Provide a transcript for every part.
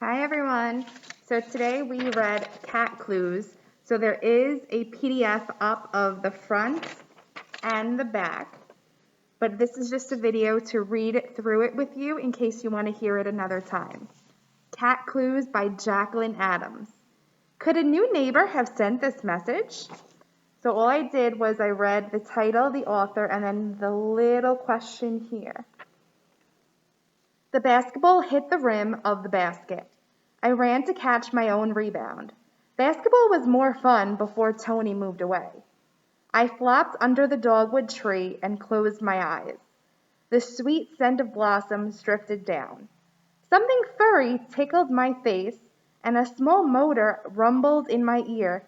Hi everyone. So today we read cat clues. So there is a PDF up of the front and the back, but this is just a video to read through it with you in case you want to hear it another time. Cat Clues by Jacqueline Adams. Could a new neighbor have sent this message? So all I did was I read the title, the author, and then the little question here. The basketball hit the rim of the basket. I ran to catch my own rebound. Basketball was more fun before Tony moved away. I flopped under the dogwood tree and closed my eyes. The sweet scent of blossoms drifted down. Something furry tickled my face, and a small motor rumbled in my ear.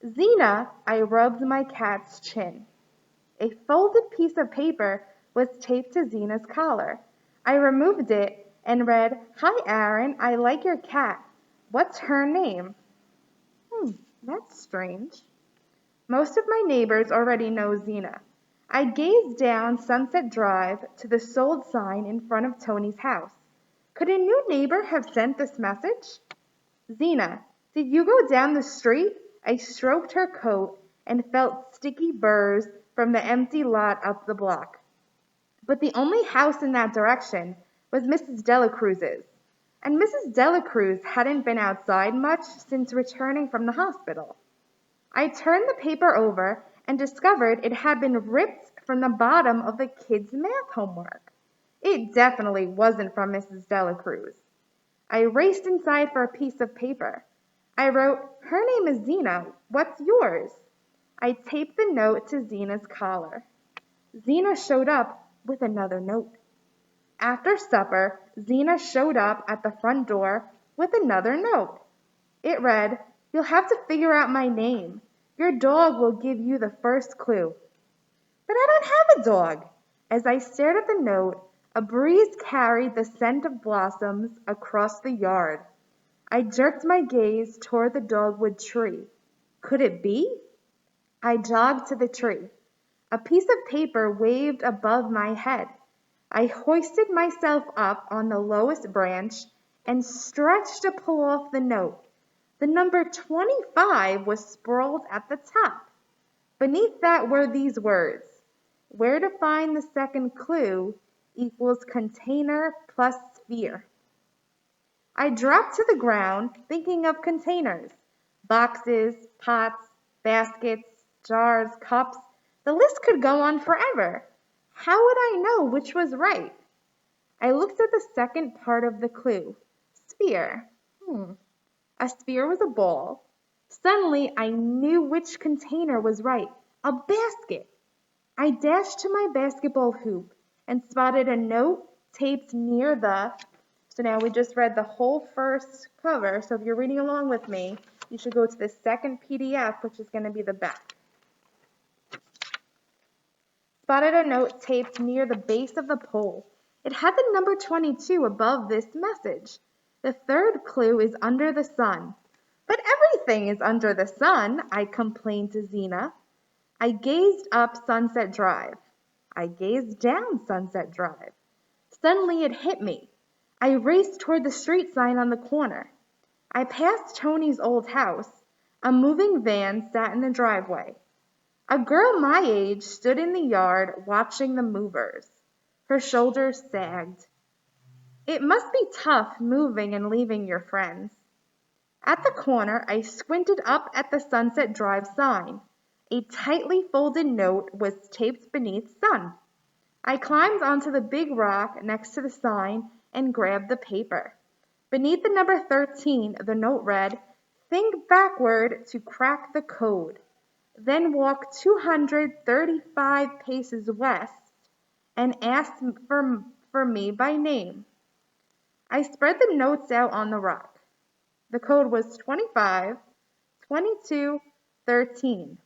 Zena, I rubbed my cat's chin. A folded piece of paper was taped to Zena's collar. I removed it and read, "Hi, Aaron, I like your cat. What's her name?" That's strange. Most of my neighbors already know Zena. I gazed down Sunset Drive to the sold sign in front of Tony's house. Could a new neighbor have sent this message? Zena, did you go down the street? I stroked her coat and felt sticky burrs from the empty lot up the block. But the only house in that direction was Mrs. Delacruz's, and Mrs. Delacruz hadn't been outside much since returning from the hospital. I turned the paper over and discovered it had been ripped from the bottom of the kids' math homework. It definitely wasn't from Mrs. Delacruz. I raced inside for a piece of paper. I wrote, "Her name is Zena. What's yours?" I taped the note to Zena's collar. Zena showed up with another note. After supper, Zena showed up at the front door with another note. It read, "You'll have to figure out my name. Your dog will give you the first clue." But I don't have a dog. As I stared at the note, a breeze carried the scent of blossoms across the yard. I jerked my gaze toward the dogwood tree. Could it be? I jogged to the tree. A piece of paper waved above my head. I hoisted myself up on the lowest branch and stretched to pull off the note. The number 25 was sprawled at the top. Beneath that were these words: "Where to find the second clue equals container plus sphere." I dropped to the ground thinking of containers, boxes, pots, baskets, jars, cups. The list could go on forever. How would I know which was right? I looked at the second part of the clue. Sphere. A sphere was a ball. Suddenly, I knew which container was right. A basket. I dashed to my basketball hoop and spotted a note taped near the... So now we just read the whole first cover. So if you're reading along with me, you should go to the second PDF, which is going to be the back. Spotted a note taped near the base of the pole. It had the number 22 above this message. The third clue is under the sun. But everything is under the sun, I complained to Zena. I gazed up Sunset Drive. I gazed down Sunset Drive. Suddenly it hit me. I raced toward the street sign on the corner. I passed Tony's old house. A moving van sat in the driveway. A girl my age stood in the yard watching the movers. Her shoulders sagged. It must be tough moving and leaving your friends. At the corner, I squinted up at the Sunset Drive sign. A tightly folded note was taped beneath "Sun." I climbed onto the big rock next to the sign and grabbed the paper. Beneath the number 13, the note read, "Think backward to crack the code. Then walk 235 paces west and ask for me by name." I spread the notes out on the rock. The code was 25, 22, 13.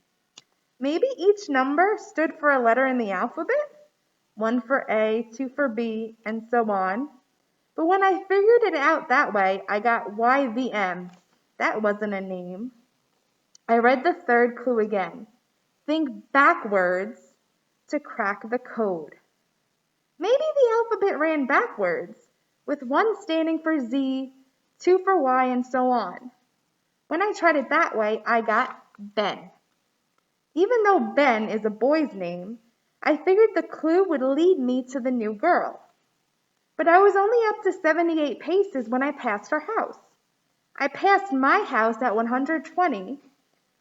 Maybe each number stood for a letter in the alphabet? One for A, two for B, and so on. But when I figured it out that way, I got YVM. That wasn't a name. I read the third clue again. Think backwards to crack the code. Maybe the alphabet ran backwards, with one standing for Z, 2 for Y, and so on. When I tried it that way, I got Ben. Even though Ben is a boy's name, I figured the clue would lead me to the new girl. But I was only up to 78 paces when I passed her house. I passed my house at 120.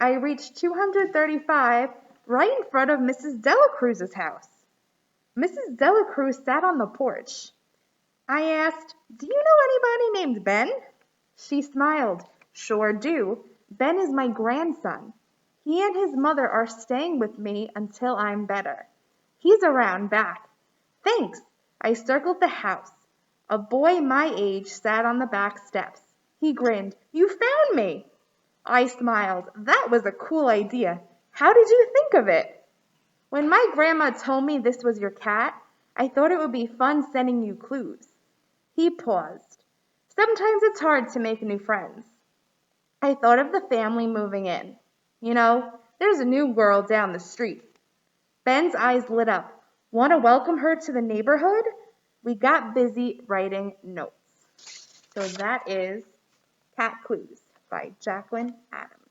I reached 235 right in front of Mrs. Delacruz's house. Mrs. Delacruz sat on the porch. I asked, "Do you know anybody named Ben?" She smiled. "Sure do. Ben is my grandson. He and his mother are staying with me until I'm better. He's around back." "Thanks." I circled the house. A boy my age sat on the back steps. He grinned. "You found me." I smiled. "That was a cool idea. How did you think of it?" "When my grandma told me this was your cat, I thought it would be fun sending you clues." He paused. "Sometimes it's hard to make new friends." I thought of the family moving in. "You know, there's a new girl down the street." Ben's eyes lit up. "Want to welcome her to the neighborhood?" We got busy writing notes. So that is Cat Clues by Jacqueline Adams.